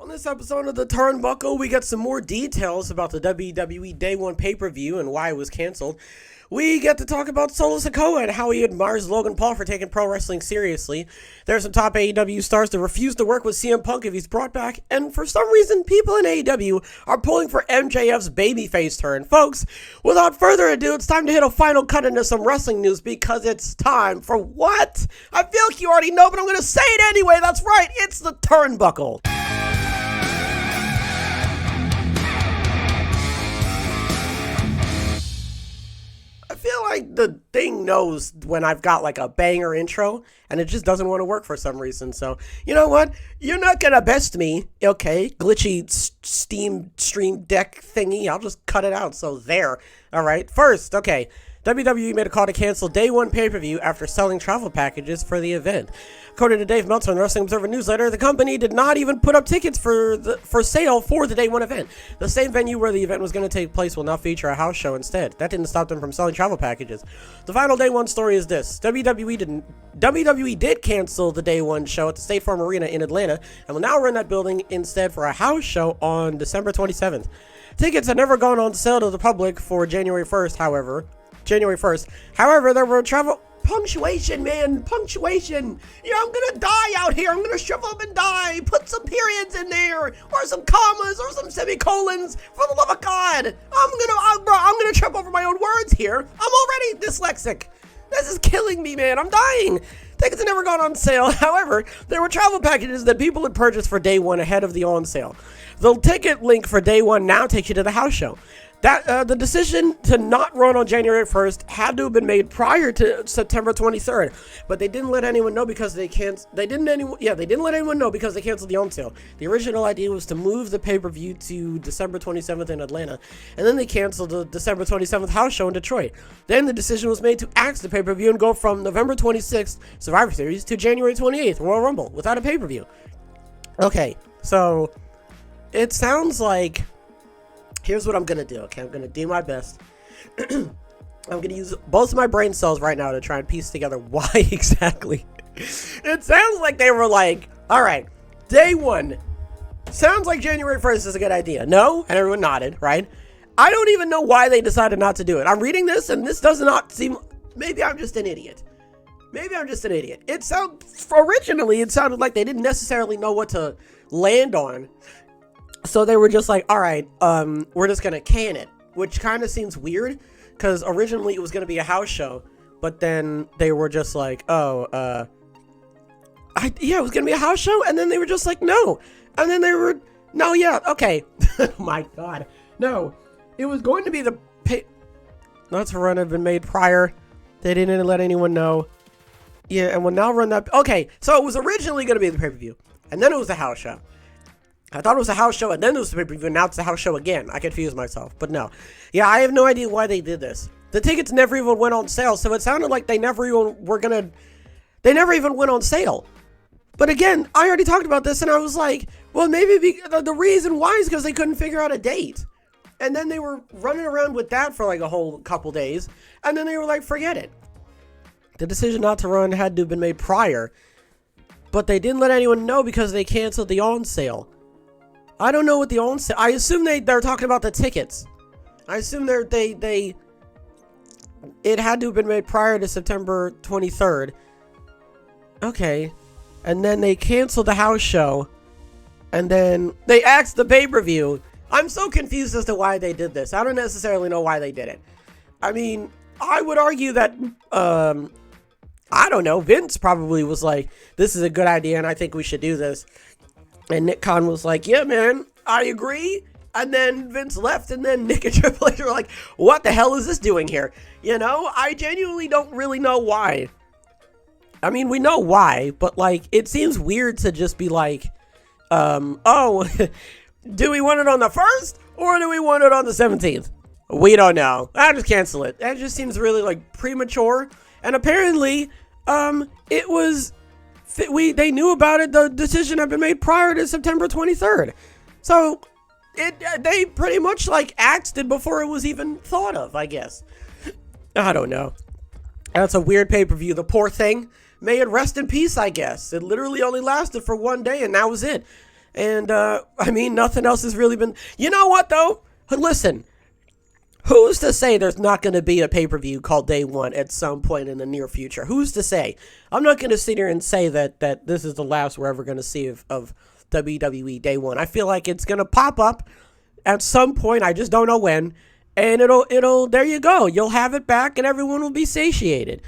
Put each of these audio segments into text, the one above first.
On this episode of the Turnbuckle, we get some more details about the WWE Day 1 pay-per-view and why it was canceled. We get to talk about Solo Sikoa and how he admires Logan Paul for taking pro wrestling seriously. There are some top AEW stars that refuse to work with CM Punk if he's brought back, and for some reason, people in AEW are pulling for MJF's babyface turn. Folks, without further ado, it's time to hit a final cut into some wrestling news because it's time for what? I feel like you already know, but I'm going to say it anyway. That's right, it's the Turnbuckle. I feel like the thing knows when I've got like a banger intro and it just doesn't want to work for some reason. So, you know what? You're not going to best me. Okay, glitchy Steam Stream Deck thingy. I'll just cut it out. So there. All right. First, okay. WWE made a call to cancel Day 1 pay-per-view after selling travel packages for the event. According to Dave Meltzer in the Wrestling Observer newsletter, the company did not even put up tickets for sale for the Day 1 event. The same venue where the event was going to take place will now feature a house show instead. That didn't stop them from selling travel packages. The final Day 1 story is this. WWE did cancel the Day 1 show at the State Farm Arena in Atlanta and will now run that building instead for a house show on December 27th. Tickets had never gone on sale to the public for January 1st, however. However, there were punctuation, man. Punctuation. Yeah, I'm gonna die out here. I'm gonna shrivel up and die. Put some periods in there, or some commas, or some semicolons. For the love of God, I'm gonna trip over my own words here. I'm already dyslexic. This is killing me, man. I'm dying. Tickets had never gone on sale. However, there were travel packages that people had purchased for Day 1 ahead of the on sale. The ticket link for Day 1 now takes you to the house show. The decision to not run on January 1st had to have been made prior to September 23rd, but they didn't let anyone know because they didn't let anyone know because they canceled the on sale. The original idea was to move the pay-per-view to December 27th in Atlanta, and then they canceled the December 27th house show in Detroit. Then the decision was made to axe the pay-per-view and go from November 26th Survivor Series to January 28th Royal Rumble without a pay-per-view. Okay, so it sounds like here's what I'm going to do, okay? I'm going to do my best. I'm going to use both of my brain cells right now to try and piece together why exactly. It sounds like they were like, all right, Day 1. Sounds like January 1st is a good idea. No? And everyone nodded, right? I don't even know why they decided not to do it. I'm reading this, and this does not seem... Maybe I'm just an idiot. Originally, it sounded like they didn't necessarily know what to land on. So they were just like, all right, we're just going to can it, which kind of seems weird because originally it was going to be a house show, but then they were just like, it was going to be a house show. And then they were just like, no. And then they were, no, yeah, okay. Oh my God. No, it was going to be the not to run have been made prior. They didn't let anyone know. Yeah. And we'll now run that. Okay. So it was originally going to be the pay-per-view and then it was the house show. I thought it was a house show, and then it was the pay-per-view, and now it's the house show again. I confused myself, but no. Yeah, I have no idea why they did this. The tickets never even went on sale, so it sounded like they never even went on sale. But again, I already talked about this, and I was like, well, maybe the reason why is because they couldn't figure out a date. And then they were running around with that for like a whole couple days, and then they were like, forget it. The decision not to run had to have been made prior, but they didn't let anyone know because they canceled the on sale. I don't know what the on sale. I assume they're talking about the tickets. I assume it had to have been made prior to September 23rd. Okay. And then they canceled the house show. And then they axed the pay-per-view. I'm so confused as to why they did this. I don't necessarily know why they did it. I mean, I would argue that, I don't know, Vince probably was like, this is a good idea and I think we should do this. And Nick Khan was like, yeah, man, I agree. And then Vince left, and then Nick and Triple H were like, what the hell is this doing here? You know, I genuinely don't really know why. I mean, we know why, but, like, it seems weird to just be like, do we want it on the 1st, or do we want it on the 17th? We don't know. I'll just cancel it. That just seems really, like, premature. And apparently, it was... They knew about it. The decision had been made prior to September 23rd. So they pretty much like axed it before it was even thought of, I guess. I don't know. That's a weird pay-per-view. The poor thing. May it rest in peace, I guess. It literally only lasted for one day and that was it. And, I mean, nothing else has really been... You know what, though? Listen, who's to say there's not going to be a pay-per-view called Day One at some point in the near future? Who's to say? I'm not going to sit here and say that this is the last we're ever going to see of WWE Day One. I feel like it's going to pop up at some point. I just don't know when. And it'll, there you go. You'll have it back and everyone will be satiated.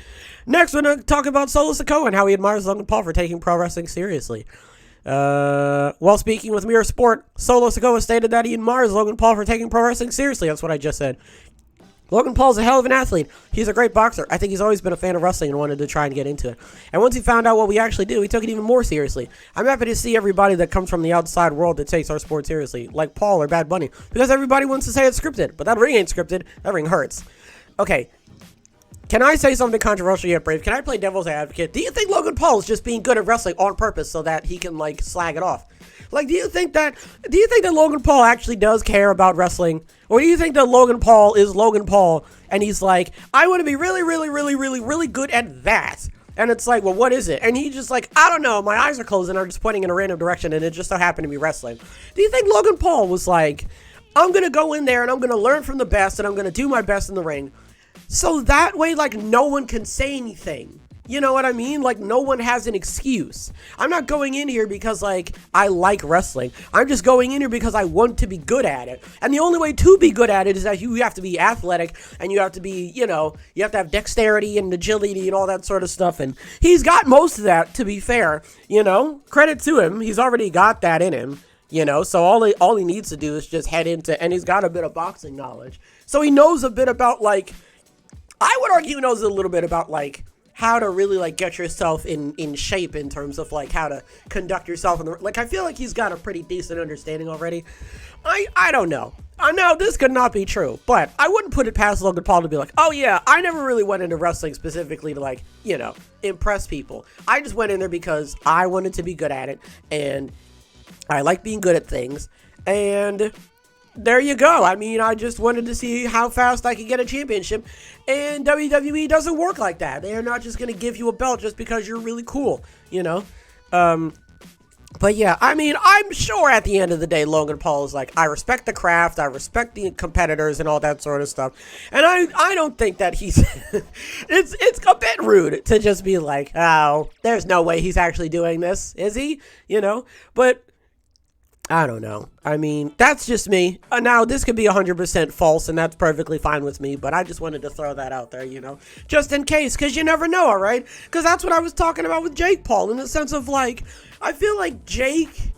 Next, we're going to talk about Solo Sikoa and how he admires Logan Paul for taking pro wrestling seriously. While speaking with Mirror Sport, Solo Sikoa stated that he admires Logan Paul for taking pro wrestling seriously. That's what I just said. Logan Paul's a hell of an athlete. He's a great boxer. I think he's always been a fan of wrestling and wanted to try and get into it. And once he found out what we actually do, he took it even more seriously. I'm happy to see everybody that comes from the outside world that takes our sport seriously, like Paul or Bad Bunny, because everybody wants to say it's scripted, but that ring ain't scripted. That ring hurts. Okay. Can I say something controversial yet brave? Can I play devil's advocate? Do you think Logan Paul is just being good at wrestling on purpose so that he can, like, slag it off? Like, do you think that Logan Paul actually does care about wrestling? Or do you think that Logan Paul is Logan Paul and he's like, I want to be really, really, really, really, really good at that? And it's like, well, what is it? And he's just like, I don't know. My eyes are closed and I'm just pointing in a random direction and it just so happened to be wrestling. Do you think Logan Paul was like, I'm going to go in there and I'm going to learn from the best and I'm going to do my best in the ring? So that way, like, no one can say anything. You know what I mean? Like, no one has an excuse. I'm not going in here because, like, I like wrestling. I'm just going in here because I want to be good at it. And the only way to be good at it is that you have to be athletic and you have to be, you know, you have to have dexterity and agility and all that sort of stuff. And he's got most of that, to be fair. You know, credit to him. He's already got that in him. You know, so all he needs to do is just head into, and he's got a bit of boxing knowledge. So he knows a bit about, like, I would argue he knows a little bit about, like, how to really, like, get yourself in shape in terms of, like, how to conduct yourself. Like, I feel like he's got a pretty decent understanding already. I don't know. I know this could not be true, but I wouldn't put it past Logan Paul to be like, oh, yeah, I never really went into wrestling specifically to, like, you know, impress people. I just went in there because I wanted to be good at it, and I like being good at things, and there you go. I mean, I just wanted to see how fast I could get a championship, and WWE doesn't work like that. They are not just going to give you a belt just because you're really cool, you know? But yeah, I mean, I'm sure at the end of the day, Logan Paul is like, I respect the craft, I respect the competitors and all that sort of stuff, and I don't think that he's, it's a bit rude to just be like, oh, there's no way he's actually doing this, is he? You know? But I don't know. I mean, that's just me. Now, this could be 100% false, and that's perfectly fine with me, but I just wanted to throw that out there, you know, just in case, because you never know, all right? Because that's what I was talking about with Jake Paul, in the sense of, like, I feel like Jake,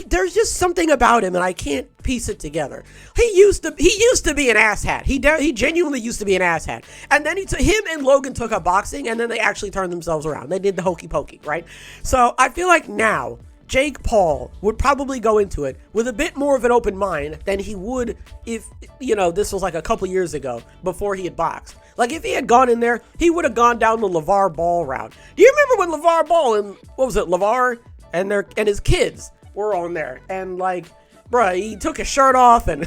there's just something about him, and I can't piece it together. He used to be an asshat. He genuinely used to be an asshat. And then him and Logan took up boxing, and then they actually turned themselves around. They did the hokey pokey, right? So I feel like now Jake Paul would probably go into it with a bit more of an open mind than he would if, you know, this was like a couple years ago before he had boxed. Like, if he had gone in there, he would have gone down the LeVar Ball route. Do you remember when LeVar Ball and, LeVar and his kids were on there, and, like, bruh, he took his shirt off, and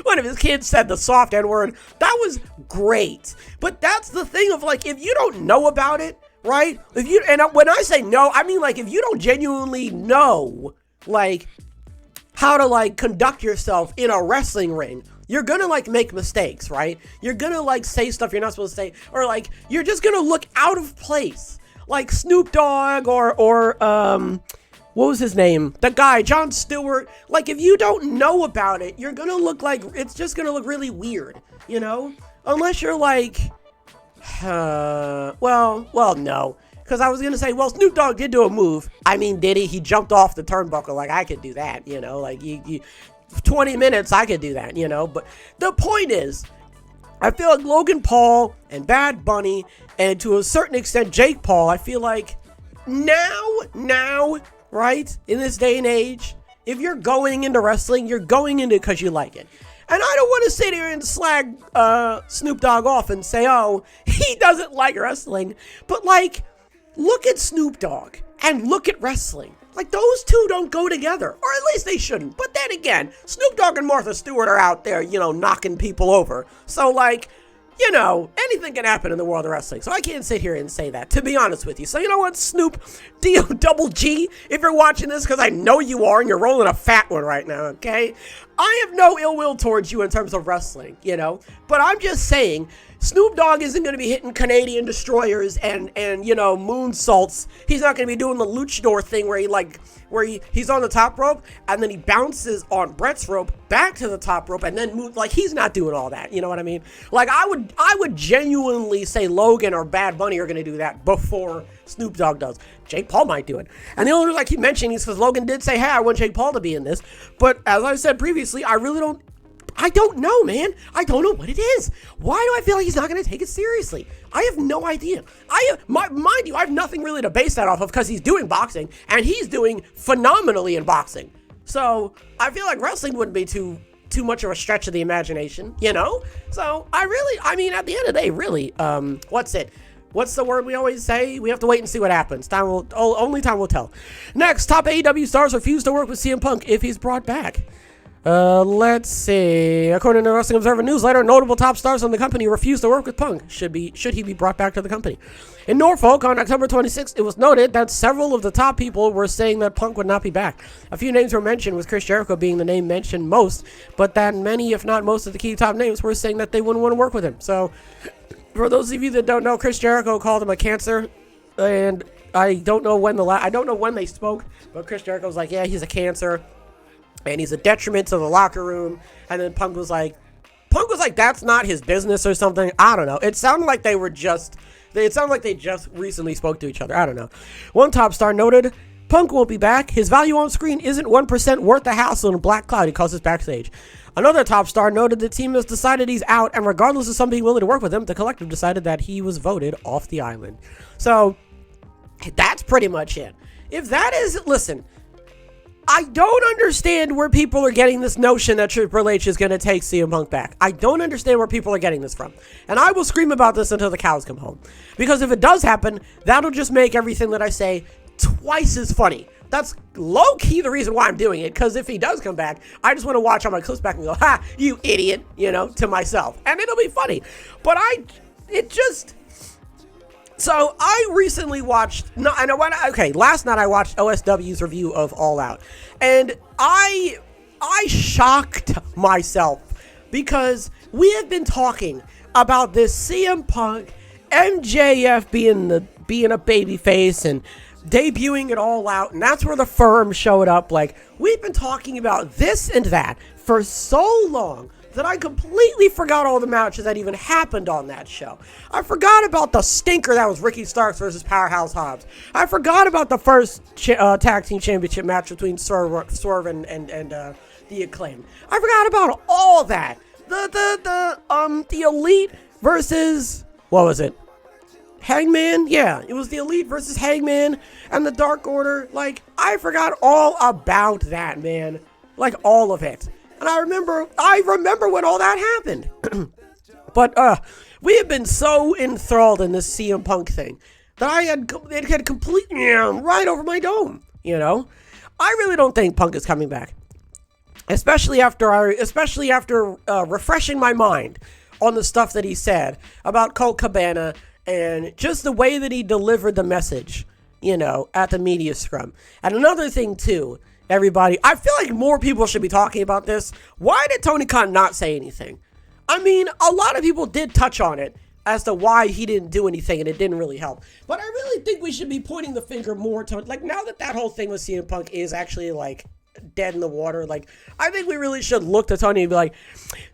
one of his kids said the soft N-word. That was great. But that's the thing of, like, if you don't know about it, right? When I say no, I mean, like, if you don't genuinely know, like, how to, like, conduct yourself in a wrestling ring, you're gonna, like, make mistakes, right? You're gonna, like, say stuff you're not supposed to say, or, like, you're just gonna look out of place. Like Snoop Dogg or what was his name? The guy, Jon Stewart. Like, if you don't know about it, you're gonna look like, it's just gonna look really weird, you know? Unless you're like, well, no. Because I was gonna say, well, Snoop Dogg did do a move. I mean, did he? He jumped off the turnbuckle. Like, I could do that, you know? Like, 20 minutes, I could do that, you know? But the point is, I feel like Logan Paul and Bad Bunny, and to a certain extent, Jake Paul, I feel like now, right, in this day and age, if you're going into wrestling, you're going into it because you like it. And I don't want to sit here and slag Snoop Dogg off and say, oh, he doesn't like wrestling. But, like, look at Snoop Dogg and look at wrestling. Like, those two don't go together, or at least they shouldn't. But then again, Snoop Dogg and Martha Stewart are out there, you know, knocking people over. So, like, you know, anything can happen in the world of wrestling. So I can't sit here and say that, to be honest with you. So you know what, Snoop, D-O-double-G, if you're watching this, because I know you are, and you're rolling a fat one right now, okay? I have no ill will towards you in terms of wrestling, you know? But I'm just saying, Snoop Dogg isn't going to be hitting Canadian destroyers and you know, moonsaults. He's not going to be doing the luchador thing where he's on the top rope and then he bounces on Brett's rope back to the top rope and then move. Like, he's not doing all that. You know what I mean? Like, I would genuinely say Logan or Bad Bunny are going to do that before Snoop Dogg does. Jake Paul might do it. And the only reason I keep mentioning is because Logan did say, hey, I want Jake Paul to be in this. But as I said previously, I don't know, man. I don't know what it is. Why do I feel like he's not going to take it seriously? I have no idea. Mind you, I have nothing really to base that off of because he's doing boxing, and he's doing phenomenally in boxing. So I feel like wrestling wouldn't be too much of a stretch of the imagination, you know? So I mean, at the end of the day, really, what's the word we always say? We have to wait and see what happens. Only time will tell. Next, top AEW stars refuse to work with CM Punk if he's brought back. Let's see. According to Wrestling Observer newsletter, notable top stars on the company refused to work with Punk. Should he be brought back to the company? In Norfolk, on October 26th, it was noted that several of the top people were saying that Punk would not be back. A few names were mentioned, with Chris Jericho being the name mentioned most, but that many, if not most, of the key top names were saying that they wouldn't want to work with him. So, for those of you that don't know, Chris Jericho called him a cancer, and I don't know when they spoke, but Chris Jericho was like, yeah, he's a cancer. And he's a detriment to the locker room. And then Punk was like, that's not his business or something. I don't know. It sounded like they just recently spoke to each other. I don't know. One top star noted, Punk won't be back. His value on screen isn't 1% worth the hassle in a black cloud he causes backstage. Another top star noted the team has decided he's out, and regardless of some being willing to work with him, the collective decided that he was voted off the island. So, that's pretty much it. If that is, listen, I don't understand where people are getting this notion that Triple H is going to take CM Punk back. I don't understand where people are getting this from. And I will scream about this until the cows come home. Because if it does happen, that'll just make everything that I say twice as funny. That's low-key the reason why I'm doing it, because if he does come back, I just want to watch all my clips back and go, ha, you idiot, you know, to myself. And it'll be funny. But so I recently watched, last night I watched OSW's review of All Out, and I shocked myself because we have been talking about this CM Punk, MJF being a babyface and debuting it All Out, and that's where the firm showed up. Like, we've been talking about this and that for so long that I completely forgot all the matches that even happened on that show. I forgot about the stinker that was Ricky Starks versus Powerhouse Hobbs. I forgot about the first tag team championship match between Swerve and the Acclaim. I forgot about all that. The Elite versus, what was it? Hangman? Yeah, it was the Elite versus Hangman and the Dark Order. Like, I forgot all about that, man. Like, all of it. And I remember when all that happened. But we have been so enthralled in this CM Punk thing that it had completely right over my dome, you know? I really don't think Punk is coming back. Especially after refreshing my mind on the stuff that he said about Colt Cabana and just the way that he delivered the message, you know, at the media scrum. And another thing, too, everybody, I feel like more people should be talking about this. Why did Tony Khan not say anything? I mean, a lot of people did touch on it as to why he didn't do anything and it didn't really help. But I really think we should be pointing the finger more to, like, now that whole thing with CM Punk is actually, like, dead in the water, like, I think we really should look to Tony and be like,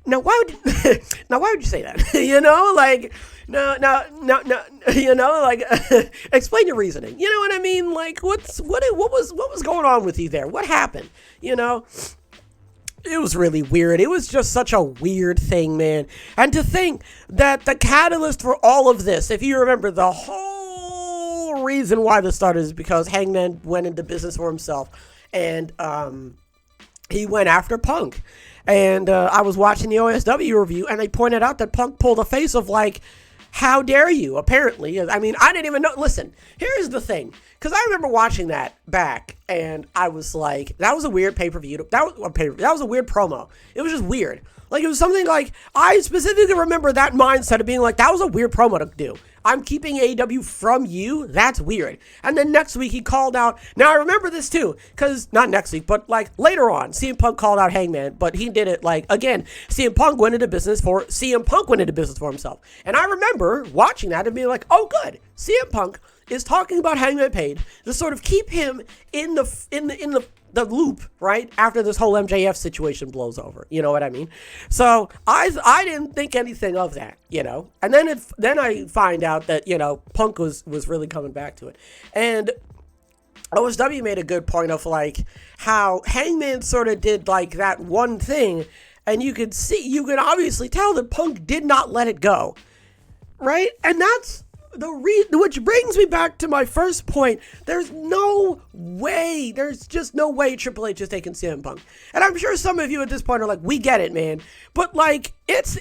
now why would you say that? You know, like, no, you know, like, explain your reasoning. You know what I mean? Like, what was going on with you there? What happened? You know, it was really weird. It was just such a weird thing, man. And to think that the catalyst for all of this, if you remember, the whole reason why this started is because Hangman went into business for himself. And he went after Punk. And I was watching the OSW review, and they pointed out that Punk pulled a face of, like, how dare you, apparently. I mean, I didn't even know. Listen, here's the thing. Because I remember watching that back And I was like, that was a weird pay-per-view. That was a weird promo. It was just weird. Like, it was something like, I specifically remember that mindset of being like, that was a weird promo to do. I'm keeping AEW from you? That's weird. And then next week he called out, now I remember this too, because, not next week, but like later on, CM Punk called out Hangman, but he did it like, again, CM Punk went into business for himself. And I remember watching that and being like, oh good, CM Punk is talking about Hangman Page to sort of keep him in the loop, right, after this whole MJF situation blows over. You know what I mean? So I didn't think anything of that, you know. And then I find out that, you know, Punk was really coming back to it. And OSW made a good point of like how Hangman sort of did like that one thing, and you could obviously tell that Punk did not let it go, right? And that's which brings me back to my first point. There's just no way Triple H is taking CM Punk. And I'm sure some of you at this point are like, we get it, man. But like, it's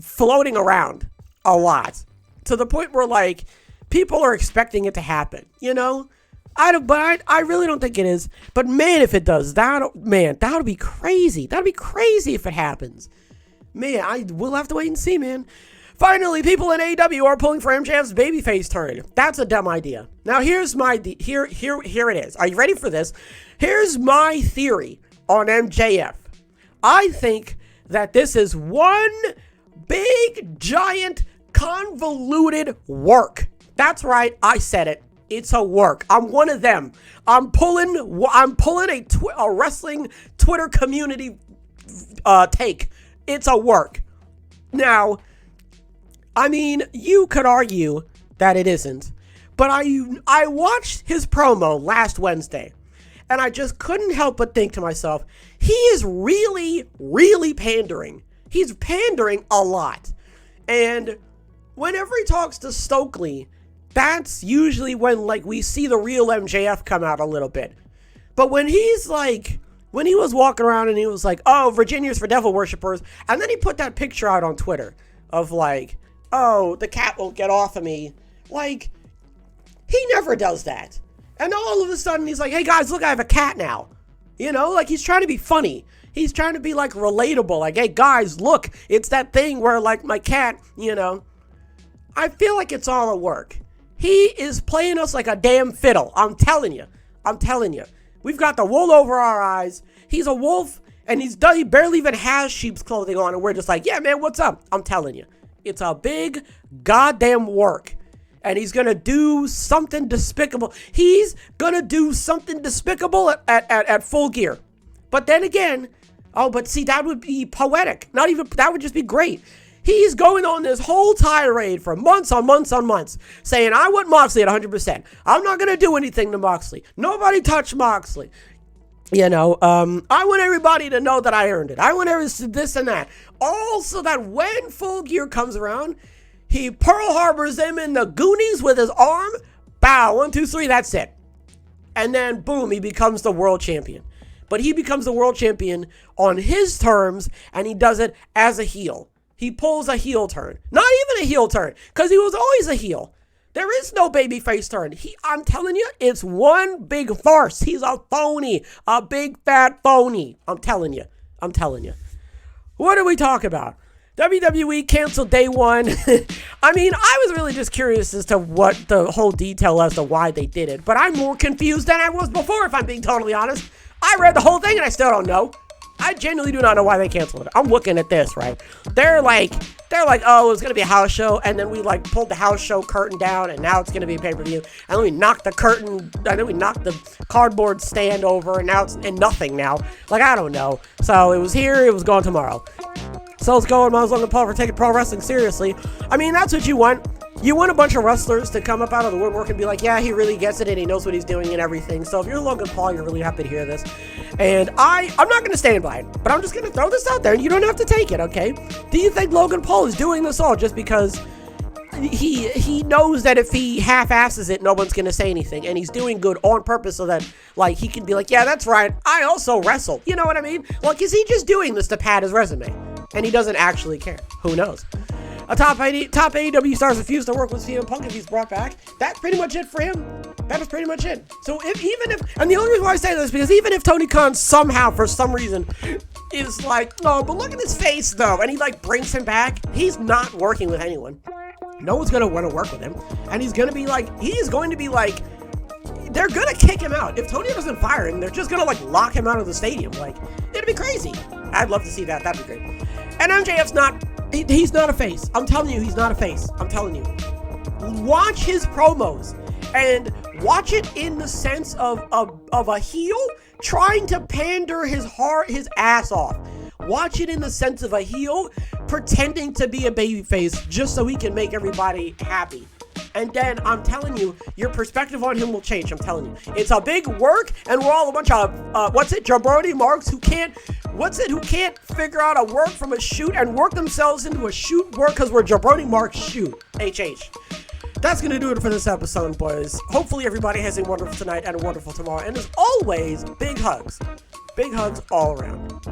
floating around a lot to the point where like people are expecting it to happen, you know? I really don't think it is. But man, if it does, that would be crazy. That'd be crazy if it happens. Man, we'll have to wait and see, man. Finally, people in AEW are pulling for MJF's babyface turn. That's a dumb idea. Now, here's my here it is. Are you ready for this? Here's my theory on MJF. I think that this is one big, giant, convoluted work. That's right. I said it. It's a work. I'm one of them. I'm pulling a wrestling Twitter community take. It's a work. Now, I mean, you could argue that it isn't, but I watched his promo last Wednesday, and I just couldn't help but think to myself, he is really, really pandering. He's pandering a lot. And whenever he talks to Stokely, that's usually when, like, we see the real MJF come out a little bit. But when he was walking around and he was like, oh, Virginia's for devil worshippers, and then he put that picture out on Twitter of, like, oh, the cat won't get off of me. Like, he never does that. And all of a sudden, he's like, hey, guys, look, I have a cat now. You know, like, he's trying to be funny. He's trying to be, like, relatable. Like, hey, guys, look, it's that thing where, like, my cat, you know. I feel like it's all a work. He is playing us like a damn fiddle. I'm telling you. We've got the wool over our eyes. He's a wolf, and he barely even has sheep's clothing on, and we're just like, yeah, man, what's up? I'm telling you. It's a big goddamn work. And he's going to do something despicable. He's going to do something despicable at Full Gear. But then again, but see, that would be poetic. That would just be great. He's going on this whole tirade for months on months on months, saying, I want Moxley at 100%. I'm not going to do anything to Moxley. Nobody touch Moxley. You know, I want everybody to know that I earned it. I want this and that. All so that when Full Gear comes around, he Pearl Harbors them in the Goonies with his arm. Bow, 1, 2, 3, that's it. And then, boom, he becomes the world champion. But he becomes the world champion on his terms, and he does it as a heel. He pulls a heel turn. Not even a heel turn, because he was always a heel. There is no babyface turn. I'm telling you, it's one big farce. He's a phony. A big fat phony. I'm telling you. What do we talk about? WWE canceled day one. I mean, I was really just curious as to what the whole detail as to why they did it. But I'm more confused than I was before, if I'm being totally honest. I read the whole thing and I still don't know. I genuinely do not know why they canceled it. I'm looking at this, right? They're like, oh, it's going to be a house show. And then we like pulled the house show curtain down and now it's going to be a pay-per-view. And then we knocked the curtain, and then we knocked the cardboard stand over and now it's nothing now. Like, I don't know. So it was here, it was gone tomorrow. So let's go, and Miles Logan Paul for taking pro wrestling seriously. I mean, that's what you want. You want a bunch of wrestlers to come up out of the woodwork and be like, yeah, he really gets it and he knows what he's doing and everything. So if you're Logan Paul, you're really happy to hear this. And I'm not going to stand by it, but I'm just going to throw this out there and you don't have to take it, okay? Do you think Logan Paul is doing this all just because he knows that if he half-asses it, no one's going to say anything, and he's doing good on purpose so that, like, he can be like, yeah, that's right, I also wrestle. You know what I mean? Like, is he just doing this to pad his resume? And he doesn't actually care. Who knows? top AEW stars refuse to work with CM Punk if he's brought back. That's pretty much it for him. That is pretty much it. So even if, and the only reason why I say this is because even if Tony Khan somehow, for some reason, is like, no, but look at his face though, and he like brings him back, he's not working with anyone. No one's gonna want to work with him, and he's gonna be like, they're gonna kick him out. If Tony doesn't fire him, they're just gonna like lock him out of the stadium. Like, it'd be crazy. I'd love to see that. That'd be great. And MJF's not, he's not a face. I'm telling you, he's not a face. I'm telling you. Watch his promos and watch it in the sense of a heel trying to pander his ass off. Watch it in the sense of a heel pretending to be a babyface just so he can make everybody happy. And then, I'm telling you, your perspective on him will change. I'm telling you. It's a big work, and we're all a bunch of, jabroni marks who can't figure out a work from a shoot and work themselves into a shoot work because we're jabroni marks shoot. HH. That's going to do it for this episode, boys. Hopefully everybody has a wonderful tonight and a wonderful tomorrow. And as always, big hugs. Big hugs all around.